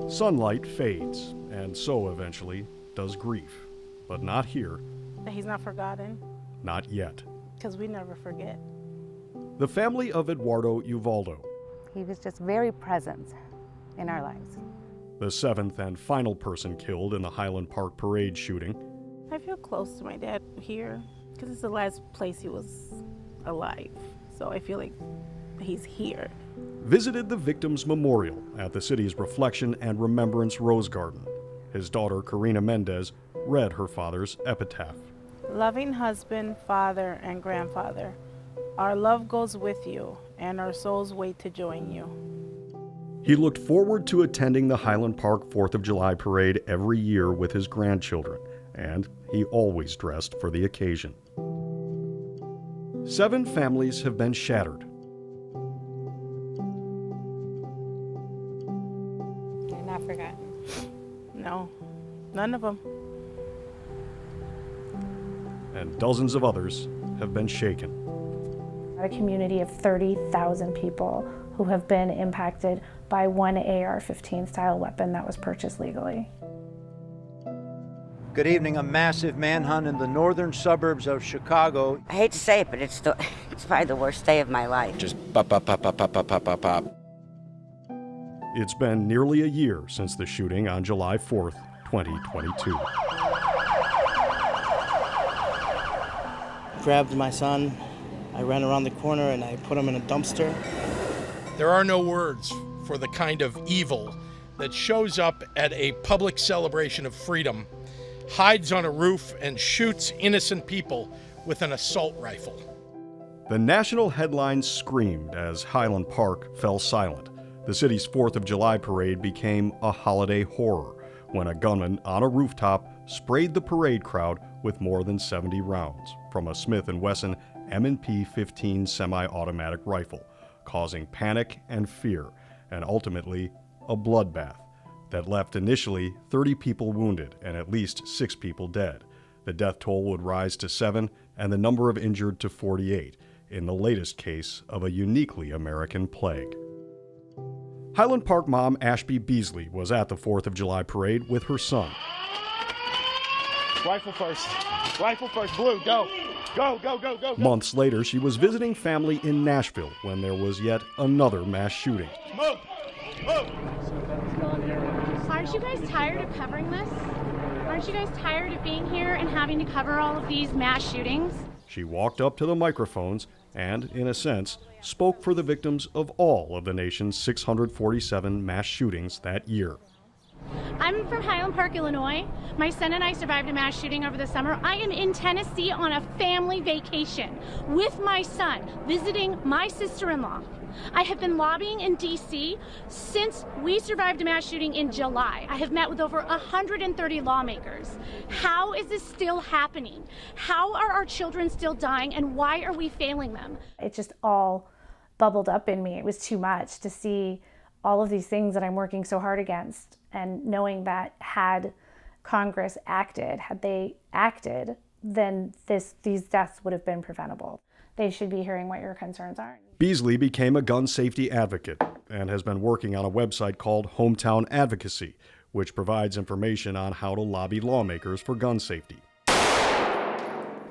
Sunlight fades, and so eventually does grief. But not here. That he's not forgotten. Not yet. Because we never forget. The family of Eduardo Uvaldo. He was just very present in our lives. The seventh and final person killed in the Highland Park parade shooting. I feel close to my dad here because it's the last place he was alive. So I feel like he's here. Visited the victim's memorial at the city's Reflection and Remembrance Rose Garden. His daughter, Karina Mendez, read her father's epitaph. Loving husband, father, and grandfather, our love goes with you, and our souls wait to join you. He looked forward to attending the Highland Park 4th of July parade every year with his grandchildren, and he always dressed for the occasion. 7 families have been shattered. You're not forgotten. No, none of them. And dozens of others have been shaken. A community of 30,000 people who have been impacted by one AR-15 style weapon that was purchased legally. Good evening. A massive manhunt in the northern suburbs of Chicago. I hate to say it, but it's probably the worst day of my life. Just pop, pop, pop, pop, pop, pop, pop, pop, pop. It's been nearly a year since the shooting on July 4th, 2022. Grabbed my son, I ran around the corner and I put him in a dumpster. There are no words for the kind of evil that shows up at a public celebration of freedom, hides on a roof, and shoots innocent people with an assault rifle. The national headlines screamed as Highland Park fell silent. The city's 4th of July parade became a holiday horror when a gunman on a rooftop sprayed the parade crowd with more than 70 rounds from a Smith & Wesson M&P 15 semi-automatic rifle, causing panic and fear, and ultimately a bloodbath that left initially 30 people wounded and at least 6 people dead. The death toll would rise to 7 and the number of injured to 48 in the latest case of a uniquely American plague. Highland Park mom Ashby Beasley was at the 4th of July parade with her son. Rifle first, blue, go. Go, go, go, go, go. Months later, she was visiting family in Nashville when there was yet another mass shooting. Move, move. Aren't you guys tired of covering this? Aren't you guys tired of being here and having to cover all of these mass shootings? She walked up to the microphones and, in a sense, spoke for the victims of all of the nation's 647 mass shootings that year. I'm from Highland Park, Illinois. My son and I survived a mass shooting over the summer. I am in Tennessee on a family vacation with my son, visiting my sister-in-law. I have been lobbying in D.C. since we survived a mass shooting in July. I have met with over 130 lawmakers. How is this still happening? How are our children still dying, and why are we failing them? It just all bubbled up in me. It was too much to see all of these things that I'm working so hard against, and knowing that had Congress acted, had they acted, then these deaths would have been preventable. They should be hearing what your concerns are. Beasley became a gun safety advocate and has been working on a website called Hometown Advocacy, which provides information on how to lobby lawmakers for gun safety.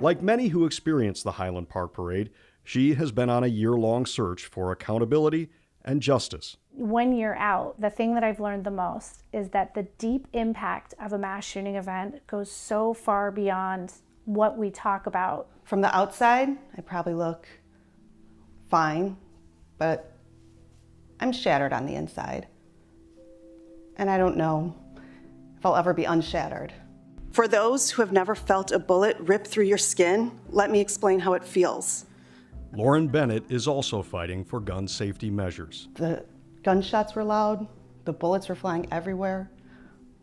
Like many who experienced the Highland Park Parade, she has been on a year-long search for accountability and justice. 1 year out, the thing that I've learned the most is that the deep impact of a mass shooting event goes so far beyond what we talk about. From the outside, I probably look fine, but I'm shattered on the inside. And I don't know if I'll ever be unshattered. For those who have never felt a bullet rip through your skin, let me explain how it feels. Lauren Bennett is also fighting for gun safety measures. The gunshots were loud, the bullets were flying everywhere.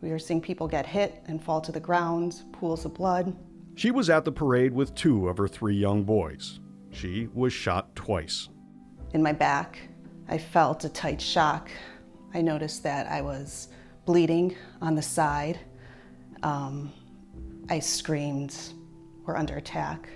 We were seeing people get hit and fall to the ground, pools of blood. She was at the parade with 2 of her 3 young boys. She was shot twice. In my back, I felt a tight shock. I noticed that I was bleeding on the side. I screamed, "We're under attack."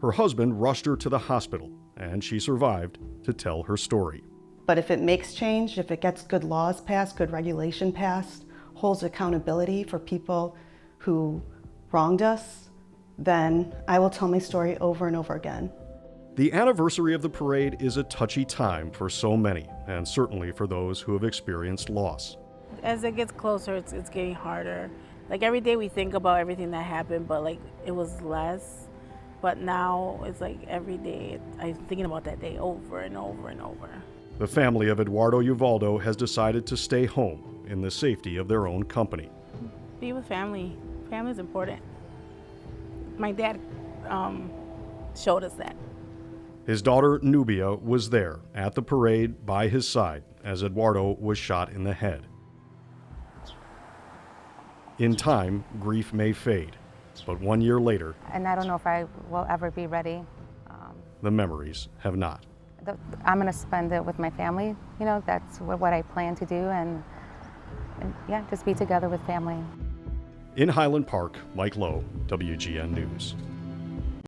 Her husband rushed her to the hospital, and she survived to tell her story. But if it makes change, if it gets good laws passed, good regulation passed, holds accountability for people who wronged us, then I will tell my story over and over again. The anniversary of the parade is a touchy time for so many, and certainly for those who have experienced loss. As it gets closer, it's getting harder. Like every day we think about everything that happened, but like it was less. But now it's like every day I'm thinking about that day over and over and over. The family of Eduardo Uvaldo has decided to stay home in the safety of their own company. Be with family. Family is important. My dad showed us that. His daughter Nubia was there at the parade by his side as Eduardo was shot in the head. In time, grief may fade, but 1 year later, And I don't know if I will ever be ready. the memories have not. I'm going to spend it with my family. You know, that's what I plan to do, and yeah, just be together with family. In Highland Park, Mike Lowe, WGN News.